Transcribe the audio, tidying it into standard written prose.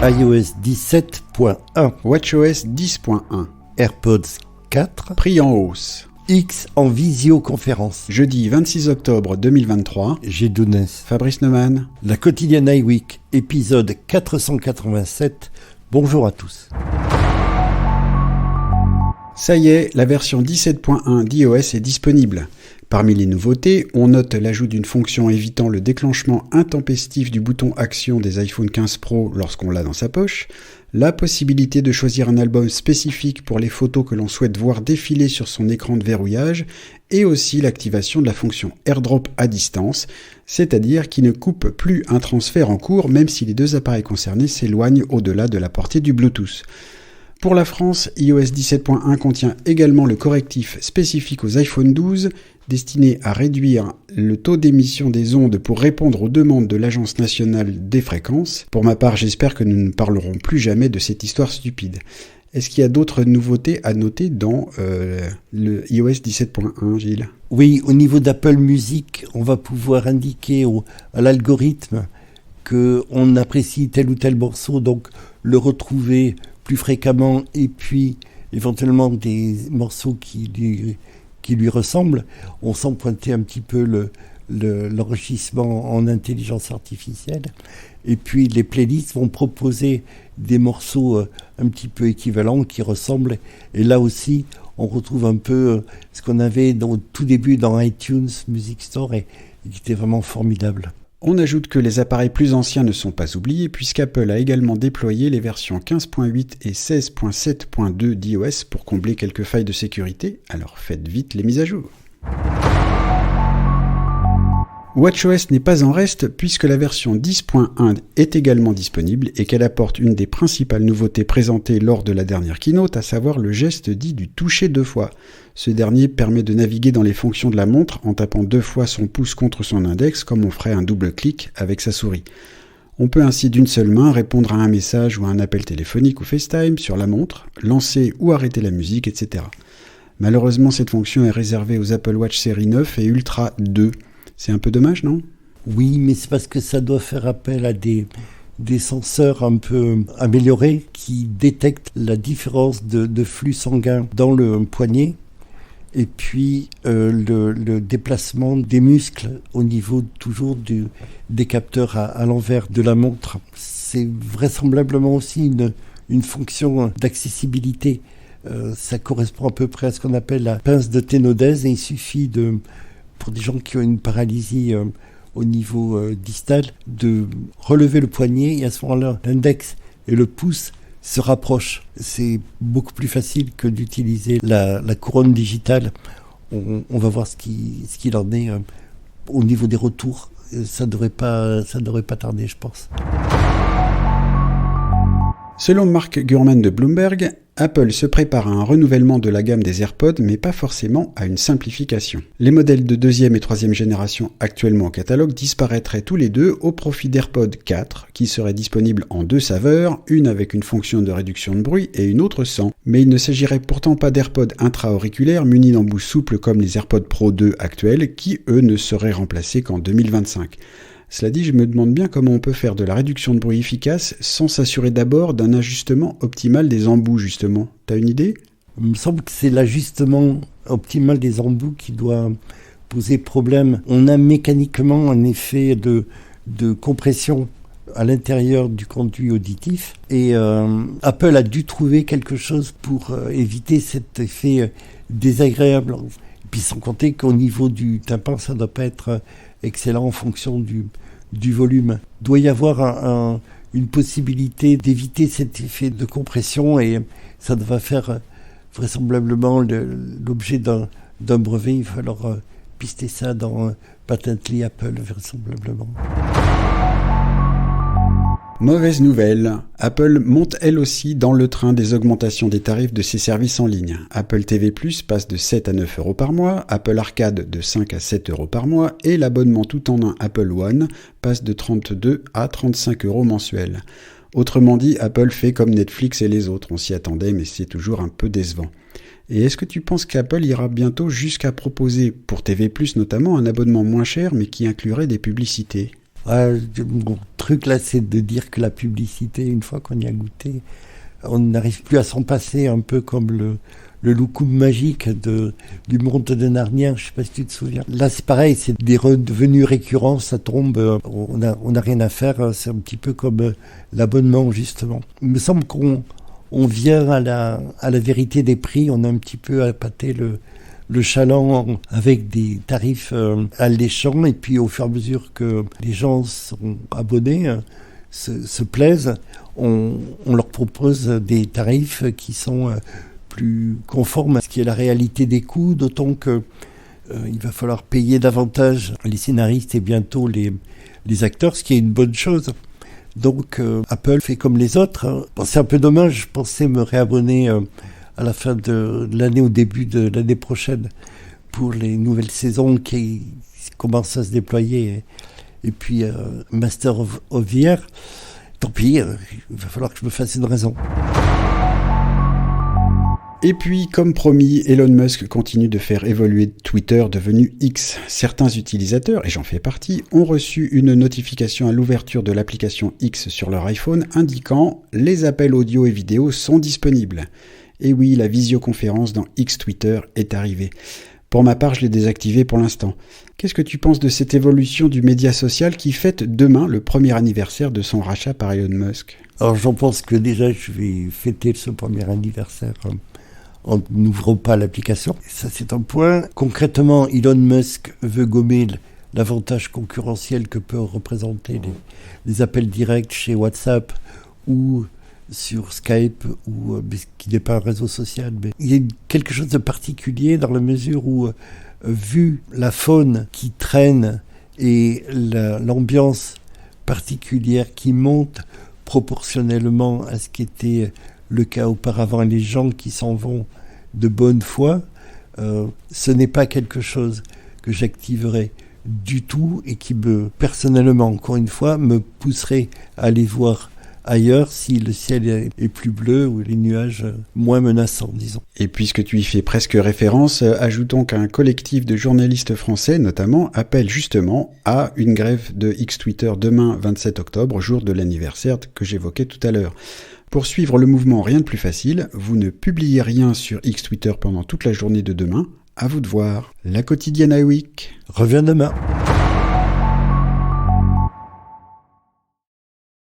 iOS 17.1, WatchOS 10.1, AirPods 4, prix en hausse. X en visioconférence. Jeudi 26 octobre 2023, Gédounès. Fabrice Neumann. La quotidienne iWeek, épisode 487. Bonjour à tous. Ça y est, la version 17.1 d'iOS est disponible. Parmi les nouveautés, on note l'ajout d'une fonction évitant le déclenchement intempestif du bouton Action des iPhone 15 Pro lorsqu'on l'a dans sa poche, la possibilité de choisir un album spécifique pour les photos que l'on souhaite voir défiler sur son écran de verrouillage, et aussi l'activation de la fonction AirDrop à distance, c'est-à-dire qui ne coupe plus un transfert en cours même si les deux appareils concernés s'éloignent au-delà de la portée du Bluetooth. Pour la France, iOS 17.1 contient également le correctif spécifique aux iPhone 12, destiné à réduire le taux d'émission des ondes pour répondre aux demandes de l'Agence nationale des fréquences. Pour ma part, j'espère que nous ne parlerons plus jamais de cette histoire stupide. Est-ce qu'il y a d'autres nouveautés à noter dans le iOS 17.1, Gilles ? Oui, au niveau d'Apple Music, on va pouvoir indiquer à l'algorithme qu'on apprécie tel ou tel morceau, donc le retrouver plus fréquemment, et puis éventuellement des morceaux qui lui ressemblent. On sent pointer un petit peu l'enrichissement en intelligence artificielle. Et puis les playlists vont proposer des morceaux un petit peu équivalents qui ressemblent. Et là aussi, on retrouve un peu ce qu'on avait au tout début dans iTunes Music Store et qui était vraiment formidable. On ajoute que les appareils plus anciens ne sont pas oubliés puisqu'Apple a également déployé les versions 15.8 et 16.7.2 d'iOS pour combler quelques failles de sécurité, alors faites vite les mises à jour. WatchOS n'est pas en reste puisque la version 10.1 est également disponible et qu'elle apporte une des principales nouveautés présentées lors de la dernière keynote, à savoir le geste dit du toucher 2 fois. Ce dernier permet de naviguer dans les fonctions de la montre en tapant 2 fois son pouce contre son index comme on ferait un double clic avec sa souris. On peut ainsi d'une seule main répondre à un message ou à un appel téléphonique ou FaceTime sur la montre, lancer ou arrêter la musique, etc. Malheureusement, cette fonction est réservée aux Apple Watch série 9 et Ultra 2. C'est un peu dommage, non ? Oui, mais c'est parce que ça doit faire appel à des senseurs un peu améliorés qui détectent la différence de flux sanguin dans le poignet et puis le déplacement des muscles au niveau toujours des capteurs à l'envers de la montre. C'est vraisemblablement aussi une fonction d'accessibilité. Ça correspond à peu près à ce qu'on appelle la pince de Thénodèse et il suffit pour des gens qui ont une paralysie au niveau distal, de relever le poignet et à ce moment-là, l'index et le pouce se rapprochent. C'est beaucoup plus facile que d'utiliser la couronne digitale. On va voir ce qu'il en est au niveau des retours. Ça devrait pas tarder, je pense. Selon Mark Gurman de Bloomberg, Apple se prépare à un renouvellement de la gamme des AirPods, mais pas forcément à une simplification. Les modèles de 2e et 3e génération actuellement au catalogue disparaîtraient tous les deux au profit d'AirPods 4, qui seraient disponibles en 2 saveurs, une avec une fonction de réduction de bruit et une autre sans. Mais il ne s'agirait pourtant pas d'AirPods intra-auriculaires munis d'embouts souples comme les AirPods Pro 2 actuels, qui eux ne seraient remplacés qu'en 2025. Cela dit, je me demande bien comment on peut faire de la réduction de bruit efficace sans s'assurer d'abord d'un ajustement optimal des embouts, justement. T'as une idée ? Il me semble que c'est l'ajustement optimal des embouts qui doit poser problème. On a mécaniquement un effet de compression à l'intérieur du conduit auditif et Apple a dû trouver quelque chose pour éviter cet effet désagréable. Et puis sans compter qu'au niveau du tympan, ça ne doit pas être excellent en fonction du volume. Il doit y avoir une possibilité d'éviter cet effet de compression et ça va faire vraisemblablement l'objet d'un brevet. Il va falloir pister ça dans Patently Apple, vraisemblablement. Mauvaise nouvelle, Apple monte elle aussi dans le train des augmentations des tarifs de ses services en ligne. Apple TV+ passe de 7 à 9 euros par mois, Apple Arcade de 5 à 7 euros par mois et l'abonnement tout en un Apple One passe de 32 à 35 euros mensuels. Autrement dit, Apple fait comme Netflix et les autres, on s'y attendait mais c'est toujours un peu décevant. Et est-ce que tu penses qu'Apple ira bientôt jusqu'à proposer, pour TV+, notamment, un abonnement moins cher mais qui inclurait des publicités ? Mon truc là, c'est de dire que la publicité, une fois qu'on y a goûté, on n'arrive plus à s'en passer, un peu comme le loukoum magique du monde de Narnia, je sais pas si tu te souviens. Là, c'est pareil, c'est des revenus récurrents, ça tombe, on a rien à faire, c'est un petit peu comme l'abonnement, justement. Il me semble qu'on vient à la vérité des prix, on a un petit peu appâté le chaland avec des tarifs alléchants, et puis au fur et à mesure que les gens sont abonnés, se plaisent, on leur propose des tarifs qui sont plus conformes à ce qui est la réalité des coûts, d'autant que il va falloir payer davantage les scénaristes et bientôt les acteurs, ce qui est une bonne chose. Donc Apple fait comme les autres. Hein. Bon, c'est un peu dommage, je pensais me réabonner à la fin de l'année, au début de l'année prochaine, pour les nouvelles saisons qui commencent à se déployer. Et puis Master of VR, tant pis, il va falloir que je me fasse une raison. Et puis, comme promis, Elon Musk continue de faire évoluer Twitter devenu X. Certains utilisateurs, et j'en fais partie, ont reçu une notification à l'ouverture de l'application X sur leur iPhone indiquant « Les appels audio et vidéo sont disponibles ». Et oui, la visioconférence dans X Twitter est arrivée. Pour ma part, je l'ai désactivé pour l'instant. Qu'est-ce que tu penses de cette évolution du média social qui fête demain le premier anniversaire de son rachat par Elon Musk ? Alors j'en pense que déjà je vais fêter ce premier anniversaire en n'ouvrant pas l'application. Ça, c'est un point. Concrètement, Elon Musk veut gommer l'avantage concurrentiel que peuvent représenter les appels directs chez WhatsApp ou sur Skype, qui n'est pas un réseau social. Mais il y a quelque chose de particulier dans la mesure où, vu la faune qui traîne et l'ambiance particulière qui monte proportionnellement à ce qui était le cas auparavant, et les gens qui s'en vont de bonne foi, ce n'est pas quelque chose que j'activerai du tout et qui personnellement, encore une fois, me pousserait à aller voir ailleurs si le ciel est plus bleu ou les nuages moins menaçants, disons. Et puisque tu y fais presque référence, ajoutons qu'un collectif de journalistes français, notamment, appelle justement à une grève de X Twitter demain 27 octobre, jour de l'anniversaire que j'évoquais tout à l'heure. Pour suivre le mouvement, rien de plus facile, vous ne publiez rien sur X Twitter pendant toute la journée de demain, à vous de voir. La quotidienne iWeek revient demain.